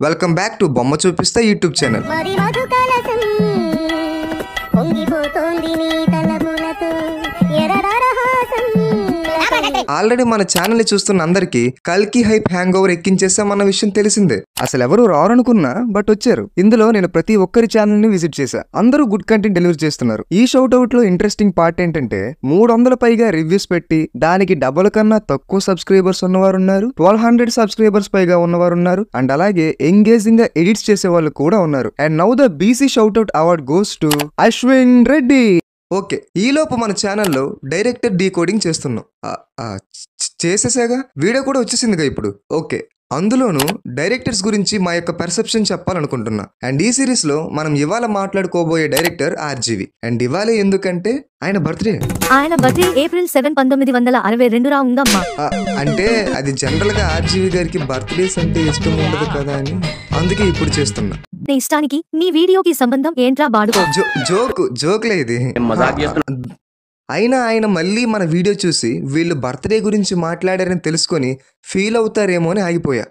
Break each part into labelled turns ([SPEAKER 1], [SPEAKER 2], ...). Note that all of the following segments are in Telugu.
[SPEAKER 1] వెల్కమ్ బ్యాక్ టు బొమ్మ చూపిస్తా యూట్యూబ్ ఛానల్. ఆల్రెడీ మన ఛానల్ ని చూస్తున్న అందరికి కల్కి హైప్ హ్యాంగ్ ఓవర్ ఎక్కించేసామన్న విషయం తెలిసిందే. అసలు ఎవరు రారనుకున్నా బట్ వచ్చారు. ఇందులో నేను ప్రతి ఒక్కరి ఛానల్ ని విజిట్ చేశా. అందరూ గుడ్ కంటెంట్ డెలివరీ చేస్తున్నారు. ఈ షౌట్ అవుట్ లో ఇంట్రెస్టింగ్ పార్ట్ ఏంటంటే 300 పైగా రివ్యూస్ పెట్టి దానికి డబుల్ కన్నా తక్కువ సబ్స్క్రైబర్స్ ఉన్నవారు ఉన్నారు, 1200 సబ్స్క్రైబర్స్ పైగా ఉన్నవారు ఉన్నారు, అండ్ అలాగే ఎంగేజింగ్ గా ఎడిట్స్ చేసే వాళ్ళు కూడా ఉన్నారు. And now the BC shout out award goes to Ashwin Reddy. Okay, ఈలోపు మన ఛానల్లో డైరెక్టర్ డీకోడింగ్ చేస్తున్నాం. చేసేసాగా, వీడియో కూడా వచ్చేసిందిగా ఇప్పుడు. ఓకే, అందులోనూ డైరెక్టర్స్ గురించి మా యొక్క పర్సెప్షన్ చెప్పాలనుకుంటున్నా. అండ్ ఈ సిరీస్ లో మనం ఇవాళ మాట్లాడుకోబోయే డైరెక్టర్ ఆర్జీవి. అండ్ ఇవాళ ఎందుకంటే ఆయన బర్త్డే
[SPEAKER 2] ఏప్రిల్ 7, 1962 ఉందమ్మా.
[SPEAKER 1] అంటే అది జనరల్ గా ఆర్జీవి గారికి బర్త్డేస్ అంటే ఇష్టం ఉండదు కదా అని అందుకే ఇప్పుడు చేస్తున్నా.
[SPEAKER 2] నీ ఇష్టానికి నీ వీడియోకి సంబంధం ఏంట్రా బాడుకో.
[SPEAKER 1] జోక్లే ఇది. అయినా ఆయన మళ్ళీ మన వీడియో చూసి వీళ్ళు బర్త్డే గురించి మాట్లాడారని తెలుసుకొని ఫీల్ అవుతారేమో అని ఆగిపోయా.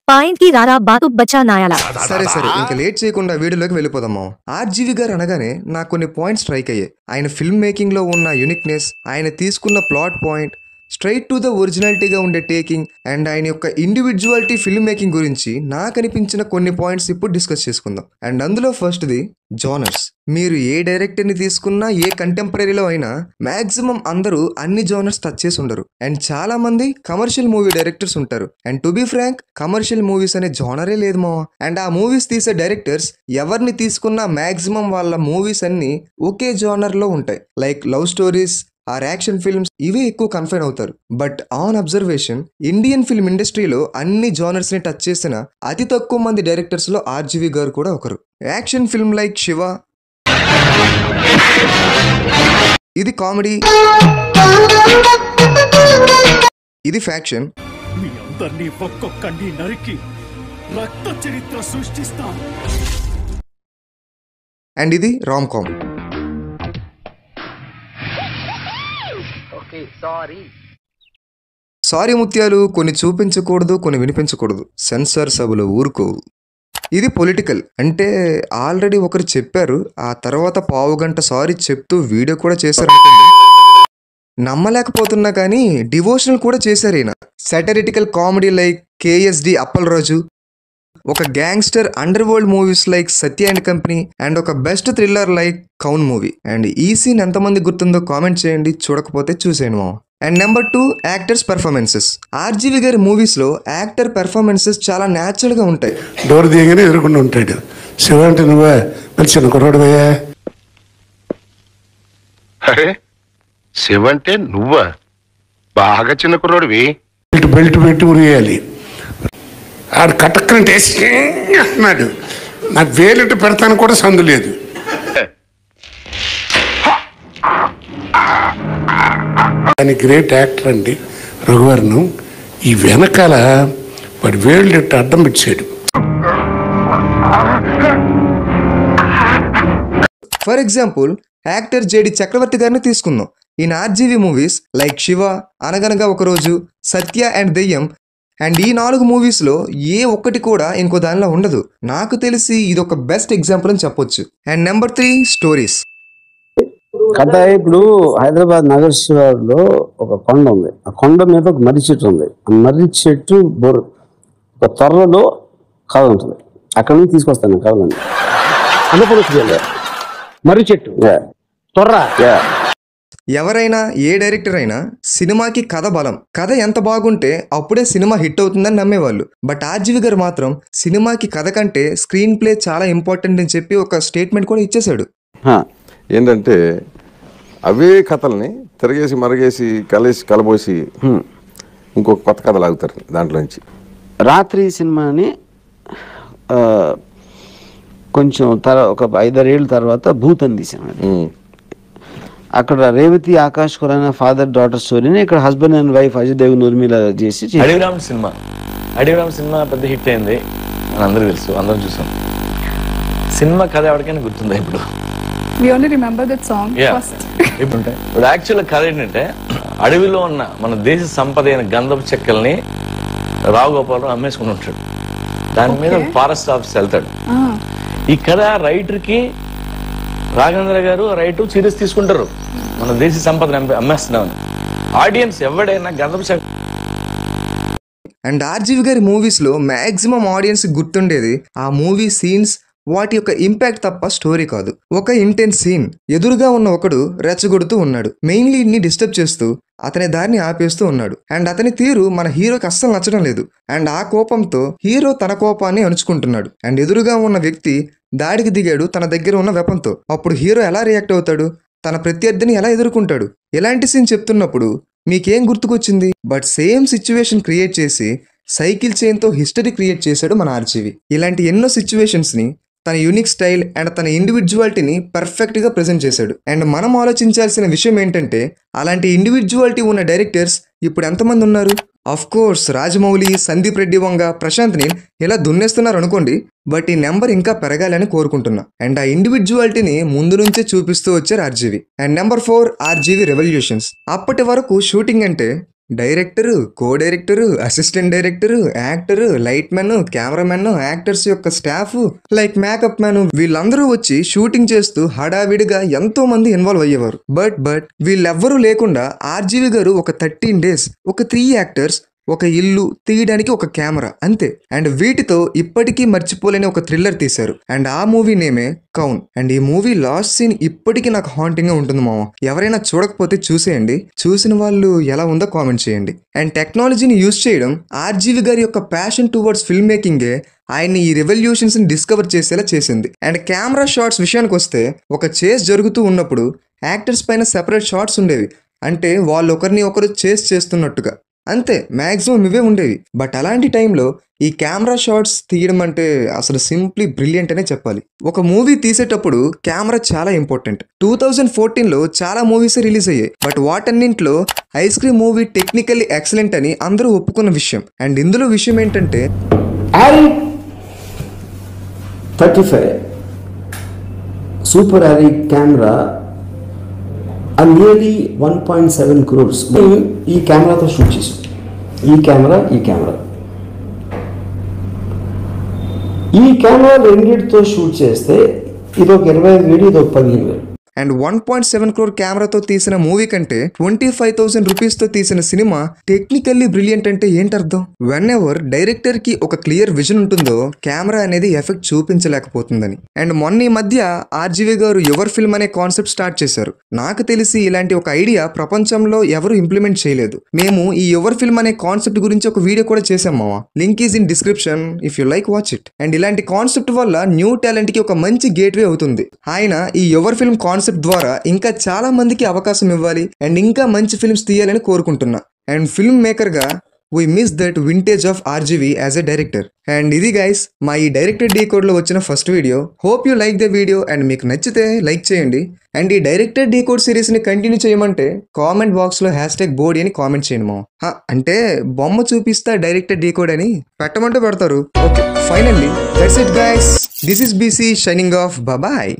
[SPEAKER 2] పాయింట్ కి రారా బాతు బచ్చా నాయాల.
[SPEAKER 1] సరే ఇంకా లేట్ చేయకుండా వీడియోలోకి వెళ్ళిపోదాము. ఆర్జీవి గారు అనగానే నాకు కొన్ని పాయింట్స్ స్ట్రైక్ అయ్యాయి. ఆయన ఫిల్మ్ మేకింగ్ లో ఉన్న యూనిక్నెస్, ఆయన తీసుకున్న plot point, straight to the ఒరిజినాలిటీగా ఉండే టేకింగ్, అండ్ ఆయన యొక్క ఇండివిజువాలిటీ ఫిల్మ్ మేకింగ్ గురించి నాకు అనిపించిన కొన్ని పాయింట్స్ ఇప్పుడు డిస్కస్ చేసుకుందాం. అండ్ అందులో ఫస్ట్ది జోనర్స్. మీరు ఏ డైరెక్టర్ ని తీసుకున్నా, ఏ కంటెంపరీలో అయినా మాక్సిమం అందరూ అన్ని జోనర్స్ టచ్ చేసి ఉండరు. అండ్ చాలా మంది కమర్షియల్ మూవీ డైరెక్టర్స్ ఉంటారు. And to be frank, commercial movies అనే జోనరే లేదు మా. అండ్ ఆ మూవీస్ తీసే డైరెక్టర్స్ ఎవరిని తీసుకున్నా మాక్సిమం వాళ్ళ మూవీస్ అన్ని ఒకే జోనర్ లో ఉంటాయి. Like love stories or action films, ఇవే ఎక్కువ కన్ఫైన్ అవుతారు. But on observation, Indian film ఇండస్ట్రీలో అన్ని జోనర్స్ ని టచ్ చేసిన అతి తక్కువ మంది డైరెక్టర్స్ లో ఆర్జీవి గారు కూడా ఒకరు. యాక్షన్ ఫిల్మ్ లైక్ శివ, ఇది కామెడీ, ఇది ఫ్యాక్షన్, అండ్ ఇది రామ్ కామ్. సారీ ముత్యాలు, కొన్ని చూపించకూడదు, కొన్ని వినిపించకూడదు, సెన్సార్ సభలో ఊరుకోవు. ఇది పొలిటికల్. అంటే ఆల్రెడీ ఒకరు చెప్పారు, ఆ తర్వాత పావుగంట సారీ చెప్తూ వీడియో కూడా చేశారనుకోండి. నమ్మలేకపోతున్నా కానీ డివోషనల్ కూడా చేశారు ఈయన. Satirical comedy like KSD Appalaraju, ఒక gangster underworld movies like Satya and Company, and ఒక best thriller like Kaun movie. And ఈ సీన్ ఎంతమంది గుర్తుందో కామెంట్ చేయండి, చూడకపోతే చూసేయండి. And number 2, actors performances. RGV గారి మూవీస్ లో యాక్టర్ పెర్ఫార్మెన్సెస్ చాలా న్యాచురల్ గా ఉంటాయి.
[SPEAKER 3] డోర్ దిగనే ఎదుర్కొంటూ ఉంటాడు. శివ అంటే నువ్వే, చిన్న కుర్రాడువయ్యా.
[SPEAKER 4] అరే శివ అంటే నువ్వా? బాగా చిన్న కుర్రాడివి.
[SPEAKER 3] బెల్ట్ పెట్టి ఉరియాలి. ఆడు కటక్కనంటే అన్నాడు. నాకు వేలింటి పెడతాను కూడా సందు లేదు. ఆయన గ్రేట్ యాక్టర్ అండి రఘువర్ను. ఈ వెనకాల వాడి వేలింటి అడ్డం పెట్టాడు.
[SPEAKER 1] ఫర్ ఎగ్జాంపుల్, యాక్టర్ జేడి చక్రవర్తి గారిని తీసుకుందాం. ఈయన ఆర్జీవి మూవీస్ లైక్ శివ, అనగనగా ఒకరోజు, సత్య అండ్ దెయ్యం, అండ్ ఈ 4 మూవీస్ లో ఏ ఒక్కటి కూడా ఇంకో దానిలో ఉండదు. నాకు తెలిసి ఇది ఒక బెస్ట్ ఎగ్జాంపుల్ అని చెప్పొచ్చు. And number 3, stories.
[SPEAKER 5] కథ ఇప్పుడు హైదరాబాద్ నగర శివారులో ఒక కొండ ఉంది. ఆ కొండ మీద ఒక మర్రి చెట్టు ఉంది. ఆ మర్రి చెట్టు ఒక త్వరలో కథ ఉంటుంది. అక్కడ నుంచి తీసుకొస్తాను కథలని. అనుకుని మర్రి చెట్టు త్వర.
[SPEAKER 1] ఎవరైనా, ఏ డైరెక్టర్ అయినా సినిమాకి కథ బలం. కథ ఎంత బాగుంటే అప్పుడే సినిమా హిట్ అవుతుందని నమ్మేవాళ్ళు. బట్ ఆర్జీవి గారు మాత్రం సినిమాకి కథ కంటే స్క్రీన్ ప్లే చాలా ఇంపార్టెంట్ అని చెప్పి ఒక స్టేట్మెంట్ కూడా ఇచ్చేశాడు.
[SPEAKER 6] ఏంటంటే అవే కథల్ని తిరగేసి మరగేసి కలబోసి ఇంకొక కొత్త కథ లాగుతారు దాంట్లోంచి.
[SPEAKER 5] రాత్రి సినిమాని కొంచెం ఒక 5-6 ఏళ్ళ తర్వాత భూతం తీసాను. అక్కడ రేవతి ఆకాష్ ఖురానా ఫాదర్ డాటర్ స్టోరీని ఇక్కడ husband and wife Ajay Dev Urmila చేసి
[SPEAKER 7] అడవిరామ్ సినిమా పెద్ద హిట్ అయింది అని అందరూ తెలుసు, అందరం చూసాం. సినిమా కథ ఎవరికైనా గుర్తుందా ఇప్పుడు?
[SPEAKER 8] We only remember that song first.
[SPEAKER 7] ఇప్పుడు యాక్చువల్ కథ ఏంటంటే, అడవిలో ఉన్న మన దేశ సంపద అయిన గంధపు చెక్కల్ని రావు గోపాలరావు అమ్మేసుకుని ఉంటాడు. దాని మీద ఫారెస్ట్ ఆఫీస్ వెళ్తాడు. ఈ కథ రైటర్ కి రాఘవేంద్ర గారు రైటర్ సీరియస్ తీసుకుంటారు, మన దేశీ సంపదను అమ్మేస్తున్నామని. ఆడియన్స్ ఎవడైనా గంధపు
[SPEAKER 1] అండ్ ఆర్జీవి గారి మూవీస్లో మ్యాక్సిమం ఆడియన్స్ గుర్తుండేది ఆ మూవీ సీన్స్, వాటి యొక్క ఇంపాక్ట్ తప్ప స్టోరీ కాదు. ఒక ఇంటెన్స్ సీన్, ఎదురుగా ఉన్న ఒకడు రెచ్చగొడుతూ ఉన్నాడు, మెయిన్ లీడ్ ని డిస్టర్బ్ చేస్తూ అతని దారిని ఆపేస్తూ ఉన్నాడు. అండ్ అతని తీరు మన హీరోకి అస్సలు నచ్చడం లేదు. అండ్ ఆ కోపంతో హీరో తన కోపాన్ని అణుచుకుంటున్నాడు. అండ్ ఎదురుగా ఉన్న వ్యక్తి దాడికి దిగాడు తన దగ్గర ఉన్న వెపన్తో. అప్పుడు హీరో ఎలా రియాక్ట్ అవుతాడు, తన ప్రత్యర్థిని ఎలా ఎదుర్కొంటాడు? ఇలాంటి సీన్ చెప్తున్నప్పుడు మీకేం గుర్తుకొచ్చింది? బట్ సేమ్ సిచ్యువేషన్ క్రియేట్ చేసి సైకిల్ చైన్తో హిస్టరీ క్రియేట్ చేశాడు మన ఆర్జీవి. ఇలాంటి ఎన్నో సిచ్యువేషన్స్ని తన యూనిక్ స్టైల్ అండ్ తన ఇండివిజువాలిటీని పర్ఫెక్ట్గా ప్రజెంట్ చేశాడు. అండ్ మనం ఆలోచించాల్సిన విషయం ఏంటంటే, అలాంటి ఇండివిజువాలిటీ ఉన్న డైరెక్టర్స్ ఇప్పుడు ఎంతమంది ఉన్నారు? అఫ్ కోర్స్ రాజమౌళి, సందీప్ రెడ్డి వంగ, ప్రశాంత్ నీల్ ఇలా దున్నేస్తున్నారు అనుకోండి, బట్ ఈ నెంబర్ ఇంకా పెరగాలని కోరుకుంటున్నా. అండ్ ఆ ఇండివిజువాలిటీని ముందు నుంచే చూపిస్తూ వచ్చారు RGV. And number 4 RGV revolutions. అప్పటి వరకు షూటింగ్ అంటే director, co director, assistant director, actor, light man, cameramen, actors యొక్క స్టాఫ్, లైక్ మేకప్ మ్యాన్, వీళ్ళందరూ వచ్చి షూటింగ్ చేస్తూ హడావిడిగా ఎంతో మంది ఇన్వాల్వ్ అయ్యేవారు. బట్ వీళ్ళెవ్వరూ లేకుండా ఆర్జీవి గారు ఒక 13 days ఒక 3 యాక్టర్స్, ఒక ఇల్లు తీయడానికి ఒక కెమెరా, అంతే. అండ్ వీటితో ఇప్పటికీ మర్చిపోలేని ఒక థ్రిల్లర్ తీశారు. అండ్ ఆ మూవీ నేమే కౌన్. అండ్ ఈ మూవీ లాస్ట్ సీన్ ఇప్పటికీ నాకు హాంటింగ్ గా ఉంటుంది మామ. ఎవరైనా చూడకపోతే చూసేయండి, చూసిన వాళ్ళు ఎలా ఉందో కామెంట్ చేయండి. అండ్ టెక్నాలజీని యూజ్ చేయడం ఆర్జీవి గారి యొక్క ప్యాషన్ టువర్డ్స్ ఫిల్మ్ మేకింగే ఆయన్ని ఈ రెవల్యూషన్స్ ని డిస్కవర్ చేసేలా చేసింది. అండ్ కెమెరా షాట్స్ విషయానికి వస్తే, ఒక చేస్ జరుగుతూ ఉన్నప్పుడు యాక్టర్స్ పైన సెపరేట్ షాట్స్ ఉండేవి, అంటే వాళ్ళు ఒకరిని ఒకరు చేస్ చేస్తున్నట్టుగా, అంతే. మ్యాక్సిమం ఇవే ఉండేవి. బట్ అలాంటి టైంలో ఈ కెమెరా షాట్స్ తీయడం అంటే అసలు సింప్లీ బ్రిలియంట్ అనే చెప్పాలి. ఒక మూవీ తీసేటప్పుడు కెమెరా చాలా ఇంపార్టెంట్. 2014లో చాలా మూవీస్ రిలీజ్ అయ్యాయి, బట్ వాటన్నింటిలో Ice Cream movie technically excellent అని అందరూ ఒప్పుకున్న విషయం. అండ్ ఇందులో విషయం ఏంటంటే,
[SPEAKER 5] 35 super Arri camera nearly 1.7 crores ఈ కెమెరాతో షూట్ చేసాం. ఈ కెమెరా రెండింటితో షూట్ చేస్తే ఇది ఒక 25,000, ఇది ఒక 15,000.
[SPEAKER 1] అండ్ 1.7 crore కెమెరాతో తీసిన మూవీ కంటే 25,000 రూపీస్తో తీసిన సినిమా టెక్నికల్లీ బ్రిలియంట్ అంటే ఏంటర్థం? వెన్ ఎవర్ డైరెక్టర్ కి ఒక క్లియర్ విజన్ ఉంటుందో కెమెరా అనేది ఎఫెక్ట్ చూపించలేకపోతుందని. అండ్ మొన్న ఈ మధ్య ఆర్జీవి గారు యువర్ ఫిల్మ్ అనే కాన్సెప్ట్ స్టార్ట్ చేశారు. నాకు తెలిసి ఇలాంటి ఒక ఐడియా ప్రపంచంలో ఎవరు ఇంప్లిమెంట్ చేయలేదు. మేము ఈ యువర్ ఫిల్మ్ అనే కాన్సెప్ట్ గురించి ఒక వీడియో కూడా చేసాం మావా, link is in description if you like watch it. And ఇలాంటి కాన్సెప్ట్ వల్ల న్యూ టాలెంట్ కి ఒక మంచి గేట్వే అవుతుంది. ఆయన ఈ యువర్ ఫిల్మ్ కాన్సెప్ట్ ద్వారా ఇంకా చాలా మందికి అవకాశం ఇవ్వాలి అండ్ ఇంకా మంచి ఫిల్మ్స్ తీయాలని కోరుకుంటున్నా. అండ్ ఫిల్మ్ మేకర్ గా we miss that vintage of RGV as a director. And ఇది గైస్ మా ఈ డైరెక్టర్ డీకోడ్ లో వచ్చిన first video. Hope you like the video and మీకు నచ్చితే లైక్ చేయండి. అండ్ ఈ డైరెక్టర్ డీకోడ్ సిరీస్ ని కంటిన్యూ చేయమంటే కామెంట్ బాక్స్ లో #బోడి అని కామెంట్ చేయండి మా. అంటే బొమ్మ చూపిస్తా డైరెక్టర్ డీకోడ్ అని పెట్టమంటే పెడతారు. Okay, finally that's it guys. This is BC shining off. Bye.